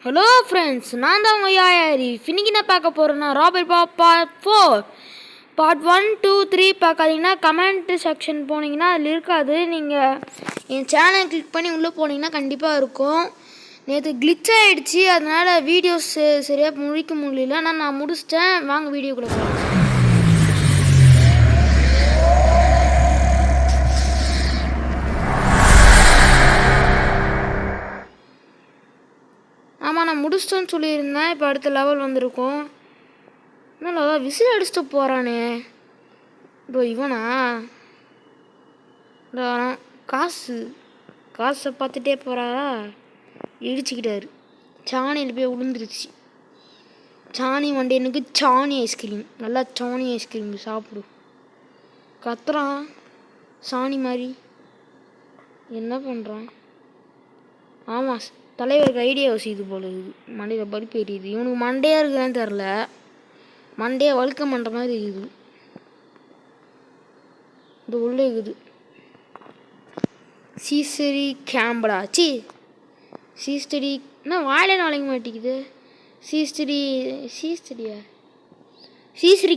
Hello friends, நான் தான் உங்கள் யாயாரி. இன்னைக்கு என்ன பார்க்க போகிறேன்னா ராபர்ட் பாப் பார்ட் 4. பார்ட் 1, 2, 3 பார்க்காதீங்கன்னா கமெண்ட் செக்ஷன் போனீங்கன்னா அதில் இருக்காது. நீங்கள் என் சேனலை கிளிக் பண்ணி உள்ளே போனீங்கன்னா கண்டிப்பாக இருக்கும். நேற்று கிளிச் ஆகிடுச்சு, அதனால் வீடியோஸ் சரியாக முடிக்க முடியல. ஆனால் நான் முடிச்சிட்டேன். வாங்க வீடியோக்குள்ளே போகலாம். ஆமாம், நான் முடிச்சிட்டேன்னு சொல்லியிருந்தேன். இப்போ அடுத்த லெவல் வந்திருக்கும். என்னடா விசில் அடிச்சுட்டு போகிறானே, இதோ இவனா? காசை பார்த்துட்டே போகிறாரா? இடிச்சுக்கிட்டாரு. சாணியில் போய் விழுந்துருச்சு. சாணி எனக்கு சாணி ஐஸ்கிரீம், நல்லா சாணி ஐஸ்கிரீம் சாப்பிடு. கத்துறான் சாணி மாதிரி. என்ன பண்ணுறான்? ஆமாம், தலைவருக்கு ஐடியா வசிக்குது போல இருக்குது. மண்டையில் பருப்பு எரியுது. இவனுக்கு மண்டையாக இருக்குதான்னு தெரில, மண்டையை வழுக்க பண்ணுற மாதிரி இருக்குது. இது உள்ளே இருக்குது. சீசரி கேம்பரா சீஸ்டடி என்ன வாயில நாளைக்கு மாட்டிக்குது. சீசரி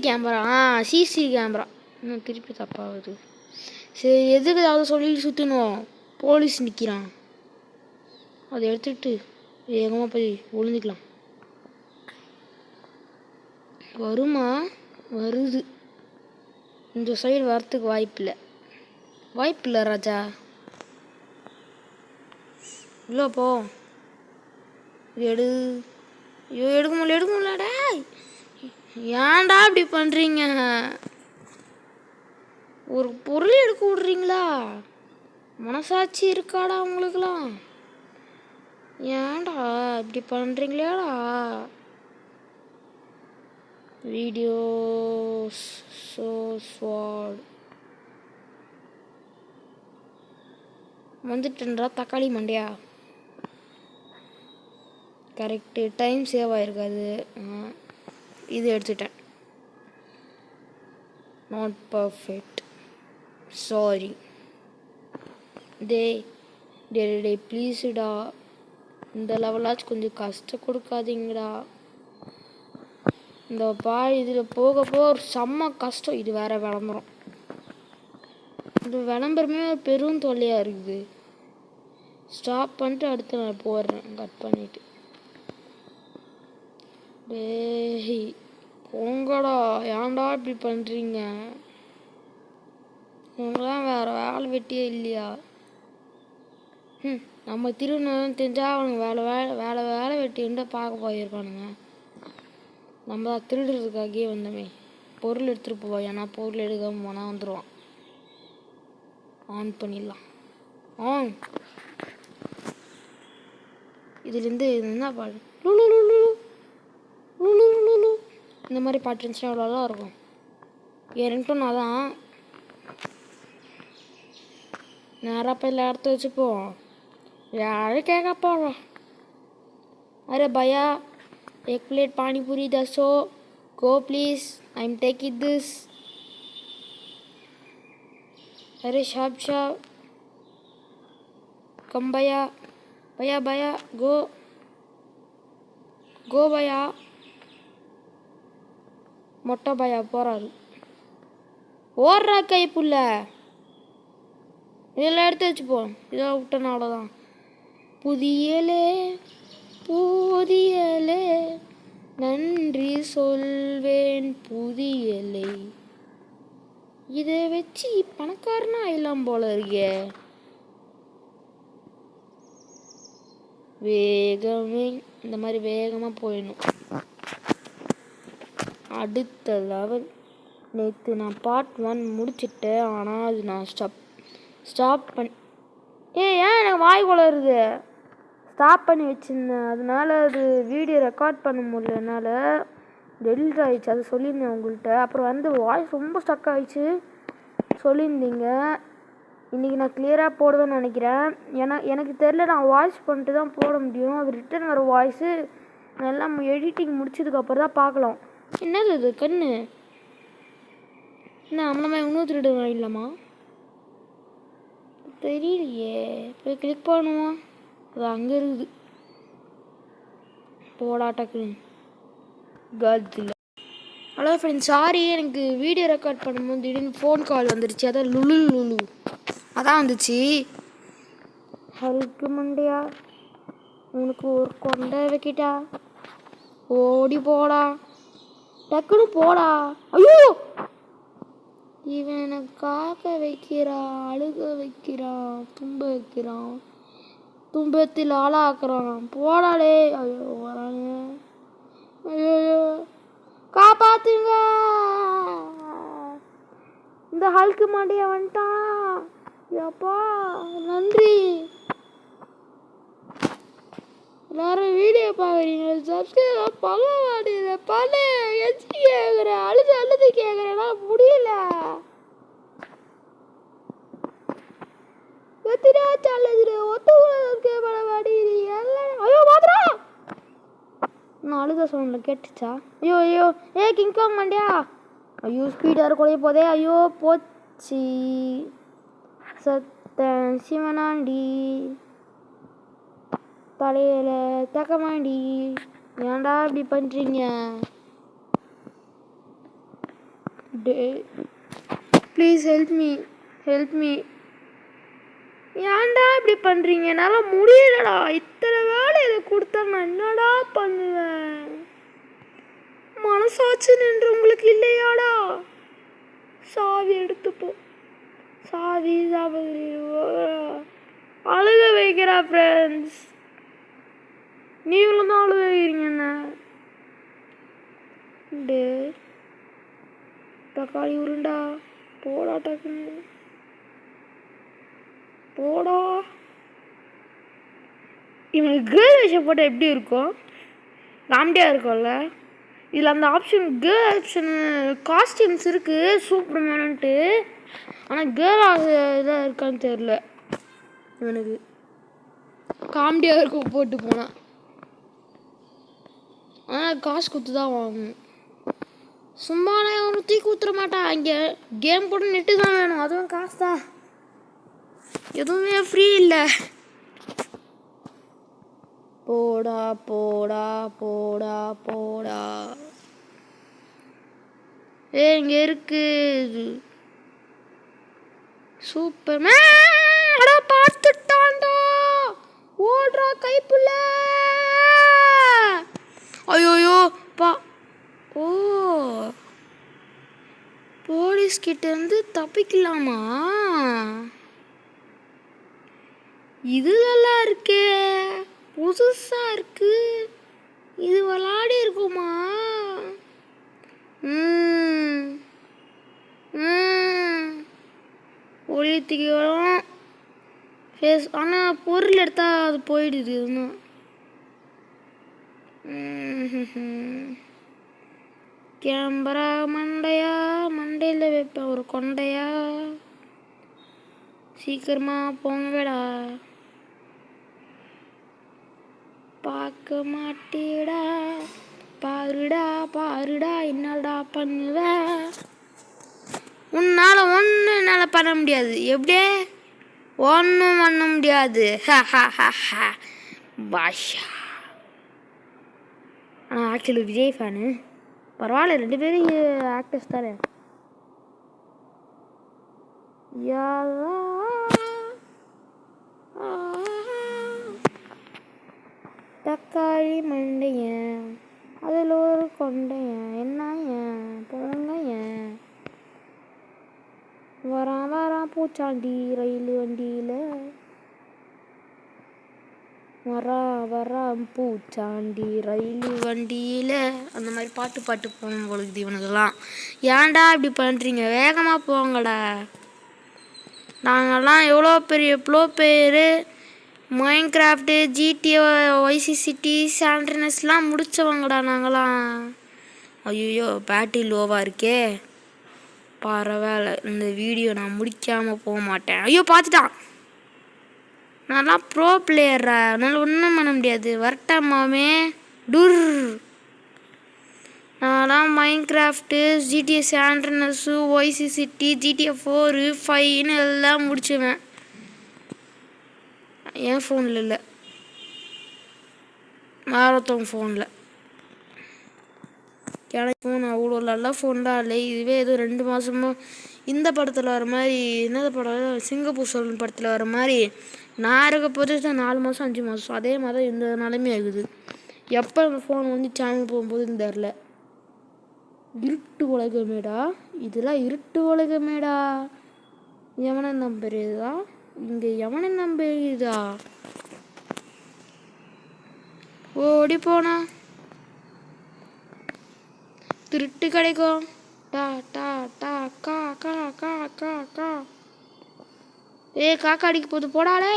கேமரா. சீசரி கேமரா இன்னும் திருப்பி தப்பாகுது. சரி, எதுக்கு அதை சொல்லிட்டு சுற்றணும்? போலீஸ் நிற்கிறான். அதை எடுத்துகிட்டு வேகமாக போய் ஒளிஞ்சிக்கலாம். வருமா? வருது. இந்த சைடு வரத்துக்கு வாய்ப்பில்லை ராஜா. இல்லை போ. இது எடுக்க முடியலடா. ஏன்டா இப்படி பண்ணுறீங்க? ஒரு பொருள் எடுக்க விட்றீங்களா? மனசாட்சி இருக்காடா உங்களுக்குலாம்? ஏன்டா இப்படி பண்ணுறீங்களேடா? வீடியோ வந்துட்டுன்றா தக்காளி மண்டையா. கரெக்டு, டைம் சேவ் ஆகிருக்காது. இது எடுத்துட்டேன். Not perfect, sorry. டே ப்ளீஸுடா, இந்த லெவலாச்சும் கொஞ்சம் கஷ்டம் கொடுக்காதீங்கடா. இந்த இதில் போக ஒரு செம்ம கஷ்டம். இது வேற விளம்பரம். இந்த விளம்பரமே பெரும் தொல்லையாக இருக்குது. ஸ்டாப் பண்ணிட்டு அடுத்து நான் போடுறேன். கட் பண்ணிவிட்டு. டேய் போங்கடா, ஏன்டா இப்படி பண்ணுறீங்க? உங்களாம் வேறு வேலை வெட்டியே இல்லையா? நம்ம திருநெல்வேலி தெரிஞ்சால் அவனுங்க வேலை வெட்டின்னு பார்க்க போயிருப்பானுங்க. நம்ம தான் திருடுறதுக்காகவே வந்தோமே. பொருள் எடுத்துகிட்டு போவோம். ஏன்னா பொருள் எடுக்காமல் போனால் வந்துடுவான். ஆன் பண்ணிடலாம். இதுலேருந்து என்ன பாடு? இந்த மாதிரி பாட்டு இருந்துச்சுன்னா அவ்வளோதான் இருக்கும். ஏன்ட்டும் நான் தான் நேராக போய் இல்லை இடத்த வச்சுப்போம். யாரும் கேட்க போகிறோம். அரே பையா, एक प्लेट पानी पूरी 10 go please, I'm taking this. अरे शाब कम भैया go भैया. மொட்டை பையா போகிறாரு. ஓடுறா கை புள்ள. இதெல்லாம் எடுத்து வச்சுப்போம். இதெல்லாம் விட்டோன்னா அவ்வளோதான். புதியலே நன்றி சொல்வேன் புதியலை. இதை வச்சு பணக்காரனா ஆயிடலாம் போல இருக்கே. வேகமே இந்த மாதிரி வேகமாக போயிடணும். அடுத்த லெவல். நேற்று நான் பார்ட் 1 முடிச்சிட்டேன். ஆனால் அது நான் ஸ்டாப் பண்ணி ஏன் எனக்கு வாய் குளருது. ஸ்டாப் பண்ணி வச்சுருந்தேன். அதனால் அது வீடியோ ரெக்கார்ட் பண்ண முடியல. என்னால் டெலிட் ஆகிடுச்சு. அது சொல்லியிருந்தேன் உங்கள்கிட்ட. அப்புறம் வாய்ஸ் ரொம்ப ஸ்டக் ஆகிடுச்சு சொல்லியிருந்தீங்க. இன்றைக்கி நான் கிளியராக போடுவேன்னு நினைக்கிறேன். எனக்கு தெரில, நான் வாய்ஸ் பண்ணிட்டு தான் போட முடியும். அது ரிட்டன் வர வாய்ஸு எல்லாம் எடிட்டிங் முடிச்சதுக்கப்புறம் தான் பார்க்கலாம். என்னது இது கண்ணு? என்ன நம்மள இன்னும் திருடு வாங்கிடலாமா? தெரியலையே. போய் கிளிக் பண்ணுவோம். அது அங்கே இருக்குது. போடா டக்குன்னு கேர்ள்ஸ் இல்லை. ஹலோ ஃப்ரெண்ட்ஸ், சாரி, எனக்கு வீடியோ ரெக்கார்ட் பண்ணும்போது திடீர்னு ஃபோன் கால் வந்துருச்சு. அதான் லுலு அதான் வந்துச்சு. ஹல்க்கு மண்டையா, உனக்கு ஒரு கொண்டை வைக்கிட்டா, ஓடி போடா, டக்குன்னு போடா. ஐயோ, இவன் எனக்கு காக்க வைக்கிறான், அழுக வைக்கிறான், தும்ப வைக்கிறான், துன்பத்தில் ஆளாக்குறான். போடாடே. ஐயோ வராங்க. ஐயோ காப்பாத்துங்க, இந்த ஹல்க்கு மாண்டியா வந்துட்டான். அப்பா நன்றி. எல்லாரும் வீடியோ பார்க்குறீங்க, சப்ஸ்கிரைப் பண்ண மாட்டேங்கிற பண்ண எச்சு கேட்குறேன், அழுது கேட்குறேன்னா முடியல. எத்தனை அழுது ஒத்துக்கூட பண்ண மாட்டேங்கிறீங்க. ஐயோ மாத்திரா, நான் அழுத சவுண்டில் கேட்டுச்சா? ஐயோ ஐயோ, கிங்காங் மாண்டியா. ஐயோ ஸ்பீடாக குறைய போதே. ஐயோ போச்சு, சத்தன் சிவனாண்டி, தலையில தக்கமாண்டி, ஏன்டா இப்படி பண்ணுறீங்க? Please help me. ஏன்டா இப்படி பண்ணுறீங்க? என்னால் முடியலடா. இத்தனை வேலை இதை கொடுத்தா நான் என்னடா பண்ணுவேன்? மனசாட்சி நின்று உங்களுக்கு இல்லையாடா? சாவி எடுத்துப்போம். சாவி அழுக வைக்கிறா ஃப்ரெண்ட்ஸ். நீங்களும் தான் அழுக வைக்கிறீங்க. தக்காளி உருண்டா, போடா டக்குன்னு போடா. இவனுக்கு கேர்ள் விஷயம் போட்டால் எப்படி இருக்கும்? காமெடியாக இருக்கும்ல. இதில் அந்த ஆப்ஷன் கேர்ள் ஆப்ஷன் காஸ்டியூம்ஸ் இருக்குது சூப்பர்மேனுன்ட்டு. ஆனால் கேர்ள் இதாக இருக்கான்னு தெரில. இவனுக்கு காமெடியாக இருக்கும் போட்டு போனால். ஆனால் காசு கொடுத்து தான் வாங்கணும். சும்மா நான் ஒன்று தூக்கி ஊற்றுற மாட்டான். இங்கே கேம் போட்டு நெட்டு தான் வேணும், அதுவும் காசு தான். எதுவுமே ஃப்ரீ இல்லை. போடா போடா போடா போடா. இங்கே இருக்கு சூப்பர்மேன். பார்த்துட்டான்டா, ஓடுறா கைப்புள்ள. ஐயோயோ பா. ஓ, போலீஸ் கிட்ட இருந்து தப்பிக்கலாமா? இது நல்லா இருக்கே, புதுசா இருக்கு. இது விளாடி இருக்குமா? ஒளியத்துக்கு வரும் ஃபேஸ். ஆனால் பொருள் எடுத்தால் அது போயிடுது. இன்னும் கேமரா மண்டையா, மண்டையில் வைப்பேன் ஒரு கொண்டையா. சீக்கிரமா போங்கடா. பார்க்க மாட்டேடா, பாருடா என்னடா பண்ணுவ? உன்னால் ஒன்றும் என்னால் பண்ண முடியாது. எப்படியே ஒன்றும் பண்ண முடியாது. பாஷா. ஆனால் ஆக்சுவலி விஜய் ஃபேனு. பரவாயில்ல, 2 பேரும் ஆக்டர்ஸ் தானே. யாரா தக்காளி மண்டையன், அதில் ஒரு கொண்டையன், என்னையன் போங்கயன். வரான் பூச்சாண்டி ரயில் வண்டியில், வரான் பூச்சாண்டி ரயில் வண்டியில். அந்த மாதிரி பாட்டு போகணும் பொழுது இவனுக்கெல்லாம். ஏன்டா இப்படி பண்ணுறீங்க? வேகமாக போங்கடா. நாங்கள்லாம் எவ்வளோ பெரிய ப்ளோ பிளேயரு. மைன்கிராஃப்ட்டு, ஜிடிஏ, வைசி சிட்டி, சாண்ட்ரினஸ்லாம் முடித்தவங்கடா நாங்களாம். ஐயோ பேட்டரி லோவாக இருக்கே. பரவாயில்ல, இந்த வீடியோ நான் முடிக்காமல் போக மாட்டேன். ஐயோ பார்த்துட்டான். நான்லாம் ப்ரோ பிளேயர்ரா, அதனால் ஒன்றும் பண்ண முடியாது. வரட்டாமாமே டுர். நான்லாம் மைன்கிராஃப்ட்டு, ஜிடிஏ சாண்ட்ரினஸ்ஸு, வைசி சிட்டி, ஜிடிஏ 4, 5ன்னு எல்லாம் முடிச்சுவேன். என் ஃபோனில் இல்லை, மாரத்தான் ஃபோனில். எனக்கு ஃபோன் அவ்வளோ நல்ல ஃபோன் தான் இல்லை. இதுவே ஏதோ 2 மாதமாக இந்த படத்தில் வர மாதிரி, என்னது படம், சிங்கப்பூர் சோழன் படத்தில் வர மாதிரி நான் இருக்க போது தான் 4 மாதம் 5 மாதம் அதே மாதிரி தான் இந்த நிலைமை ஆகுது. எப்போ அந்த ஃபோன் வந்து சேனல் போகும்போதுன்னு தெரில. இருட்டு உலகமேடா, இதெல்லாம் இருட்டு உலகமேடா. எவனை நம்புறதா இங்கே, எவனை நம்புறதா? ஓடி போனா திருட்டு கிடைக்கும். டா டா டா கா கா கா கா கா. காக்கா அடிக்க போது போடாலே.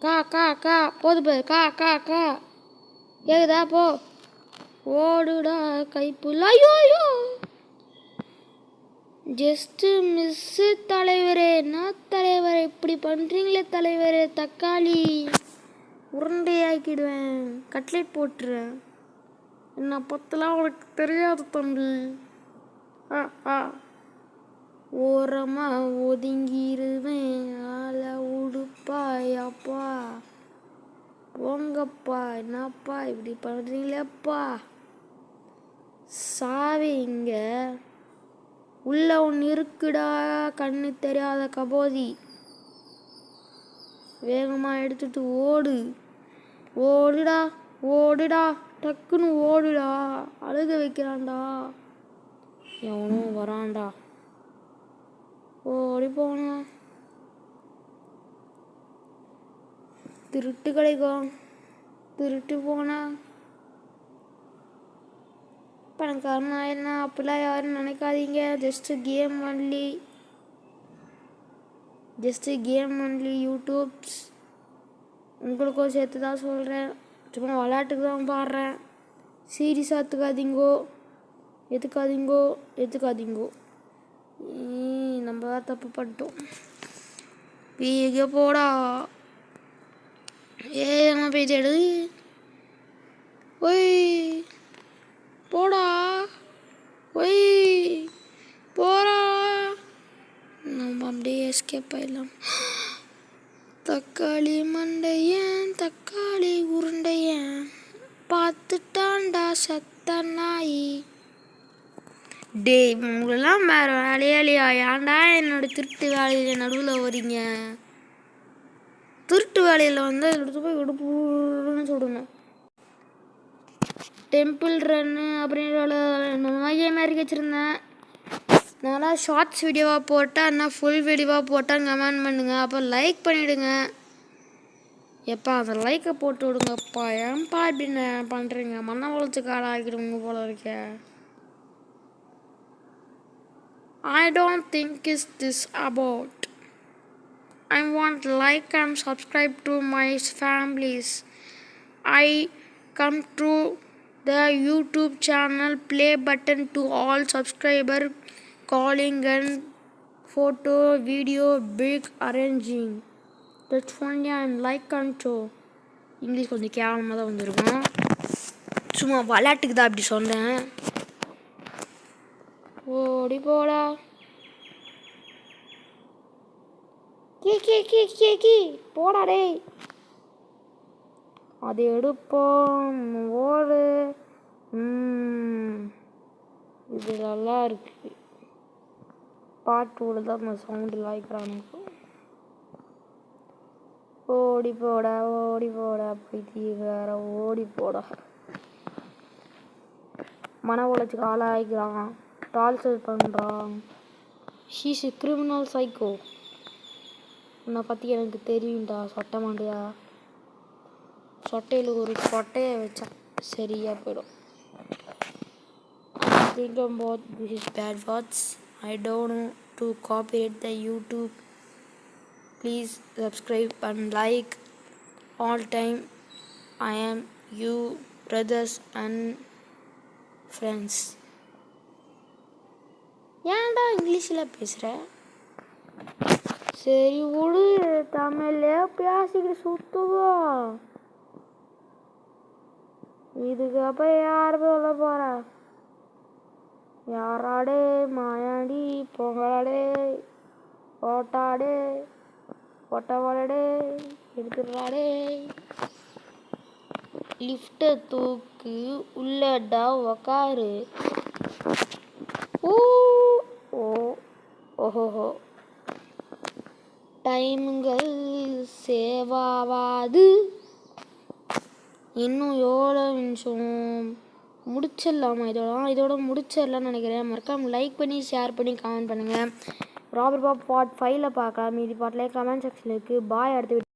கா கா கா போது போது கா கா கா. கேக்குதா? போ ஓடுடா கைப்புள்ள. ஐயோ ஜஸ்ட் மிஸ்ஸு தலைவரே. என்ன தலைவரே இப்படி பண்ணுறீங்களே தலைவரே? தக்காளி உருண்டையாக்கிடுவேன், கட்லெட் போட்டுருவேன். என்ன பத்தலாம் உனக்கு தெரியாது தம்பி. ஓரமாக ஒதுங்கிருவேன். ஆளை உடுப்பாயாப்பா. போங்கப்பா, என்னப்பா இப்படி பண்ணுறீங்களேப்பா? சாவி இங்க உள்ள ஒன்று இருக்குடா, கண்ணு தெரியாத கபோதி. வேகமாக எடுத்துட்டு ஓடு. ஓடுடா ஓடுடா, டக்குன்னு ஓடுடா. அழுக வைக்கிறான்டா, எவனும் வரான்டா. ஓடி போனா திருட்டு கிடைக்கும். திருட்டு போனா பணக்காரன் ஆயிடலாம். அப்படிலாம் யாரும் நினைக்காதீங்க. Just game only YouTubes. உங்களுக்கும் சேர்த்து தான் சொல்கிறேன். சும்மா விளையாட்டுக்கு தான் பாடுறேன். சீரியஸாக எதுக்காதீங்கோ. நம்ம தான் தப்பு பண்ணிட்டோம். வீக போடா. என்ன பேஜ் எடு. ஒய் போடா. ஒய் போடா. நம்ம அப்படியே எஸ்கேப் ஆயிடலாம். தக்காளி மண்டையன், தக்காளி உருண்டையன், பார்த்துட்டான்டா சத்த நாய். டேய் உங்களெல்லாம் வேறு வேலையா? ஏன்டா என்னோட திருட்டு வேலையில் நடுவில் வரீங்க? திருட்டு வேலையில் வந்து எடுத்து போய் எடுப்புன்னு சொல்லணும். டெம்பிள் ரன்னு அப்படின்னு கேம் இறக்கி வச்சுருந்தேன். நல்லா ஷார்ட்ஸ் வீடியோவாக போட்டால் என்ன ஃபுல் வீடியோவாக போட்டால் கமெண்ட் பண்ணுங்கள். அப்போ லைக் பண்ணிவிடுங்க. எப்பா அந்த லைக்கை போட்டு விடுங்கப்பா. ஏன்ப்பா இப்படி பண்ணுறீங்க? மண்ணை உழைச்சி காடாக ஆக்கிடுங்க போல இருக்க. I don't think is this about. I want like and subscribe to my families. I come to the YouTube channel, play button to all subscriber, calling and photo video big arranging. That's only and like and show. English கொஞ்சம் கேவலமாக தான் வந்துருக்கும். சும்மா விளையாட்டுக்கு தான் அப்படி சொன்னேன். ஓடி போடா. கீ போடா டேய். அது எடுப்போம். ஓடு. இது நல்லா இருக்கு. பாட்டோட தான் நான் சவுண்டு லாய்க்கிறானுங்க. ஓடி போடா அப்படி வேற. ஓடி போடா. மன உளைச்சுக்கு ஆளாகிறான். டார்ச்சர் பண்ணுறான். ஷீஸ் எ கிரிமினல் சைக்கோ. உன்னை பற்றி எனக்கு தெரியும்டா சொட்டை மாண்டியா. சொட்டையில் ஒரு கொட்டையை வச்சா சரியாக போயிடும். I think about this is bad words. I don't know to copyright the YouTube. Please subscribe and like all time. I am you brothers and friends. ஏன்டா இங்கிலீஷில் பேசுகிற? சரி விடு, தமிழ்லே பேசிக்கிட்டு சுத்துவா. இதுக்கப்புறம் யார் சொல்ல போகிறா? யாராடே மாயாண்டி பொங்கலாடே ஓட்டாடே ஒட்டவாடே எடுத்துடுறாடே. லிஃப்ட்டை தூக்கு உள்ளடா உக்காரு. ஓ ஓ ஓஹோஹோ. டைமுங்கள் சேவாவாது. இன்னும் எவ்வளோ நிமிஷம் முடிச்சிடலாமா? இதோட முடிச்சிடலாம்னு நினைக்கிறேன். மறக்காம லைக் பண்ணி ஷேர் பண்ணி கமெண்ட் பண்ணுங்கள். ராபர்ட் பாப் பார்ட் 5ல் பார்க்கலாம். மீதி பார்ட்லேயே கமெண்ட் செக்ஷனில் இருக்குது. பாய். அடுத்த